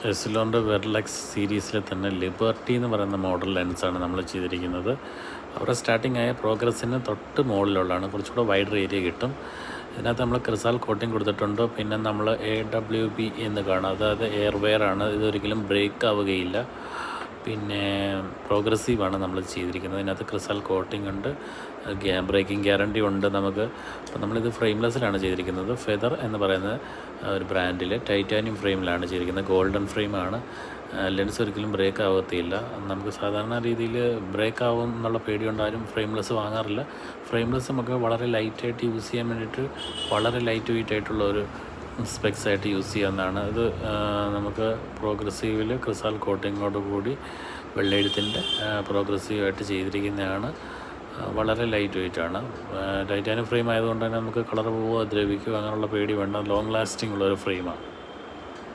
എസ്ലോൻ്റെ വെർലെക്സ് സീരീസിലെ തന്നെ ലിബർട്ടി എന്ന് പറയുന്ന മോഡൽ ലെൻസാണ് നമ്മൾ ചെയ്തിരിക്കുന്നത്. അവരുടെ സ്റ്റാർട്ടിംഗ് ആയ പ്രോഗ്രസ്സിന് തൊട്ട് മുകളിലുള്ളതാണ്, കുറച്ചുകൂടെ വൈഡർ ഏരിയ കിട്ടും. ഇതിനകത്ത് നമ്മൾ ക്രിസാൽ കോട്ടിങ് കൊടുത്തിട്ടുണ്ട്. പിന്നെ നമ്മൾ AWB എന്ന് കാണാം, അതായത് എയർവെയർ ആണ്. ഇതൊരിക്കലും ബ്രേക്ക് ആവുകയില്ല. പിന്നെ പ്രോഗ്രസീവാണ് നമ്മൾ ചെയ്തിരിക്കുന്നത്. ഇതിനകത്ത് ക്രിസാൽ കോട്ടിംഗ് ഉണ്ട്, ബ്രേക്കിംഗ് ഗ്യാരണ്ടി ഉണ്ട് നമുക്ക്. അപ്പോൾ നമ്മളിത് ഫ്രെയിംലെസ്സിലാണ് ചെയ്തിരിക്കുന്നത്. ഫെദർ എന്ന് പറയുന്ന ഒരു ബ്രാൻഡിൽ ടൈറ്റാനിയം ഫ്രെയിമിലാണ് ചെയ്തിരിക്കുന്നത്. ഗോൾഡൻ ഫ്രെയിമാണ്. ലെൻസ് ഒരിക്കലും ബ്രേക്ക് ആവത്തില്ല. നമുക്ക് സാധാരണ രീതിയിൽ ബ്രേക്ക് ആവും എന്നുള്ള പേടിയുണ്ടായാലും ഫ്രെയിംലെസ് വാങ്ങാറില്ല. ഫ്രെയിംലെസ് നമുക്ക് വളരെ ലൈറ്റായിട്ട് യൂസ് ചെയ്യാൻ വേണ്ടിയിട്ട് വളരെ ലൈറ്റ് വെയിറ്റ് ആയിട്ടുള്ള ഒരു സ്പെക്സ് ആയിട്ട് യൂസ് ചെയ്യാവുന്നതാണ്. ഇത് നമുക്ക് പ്രോഗ്രസീവിൽ ക്രിസാൽ കോട്ടിങ്ങോട് കൂടി വെള്ളെഴുത്തിൻ്റെ പ്രോഗ്രസീവായിട്ട് ചെയ്തിരിക്കുന്നതാണ്. വളരെ ലൈറ്റ് വെയിറ്റ് ആണ്. ടൈറ്റാനിയം ഫ്രെയിം ആയതുകൊണ്ട് തന്നെ നമുക്ക് കളർ പോവുക, ദ്രവിക്കുക അങ്ങനെയുള്ള പേടി വേണ്ട. ലോങ് ലാസ്റ്റിംഗ് ഉള്ളൊരു ഫ്രെയിമാണ്.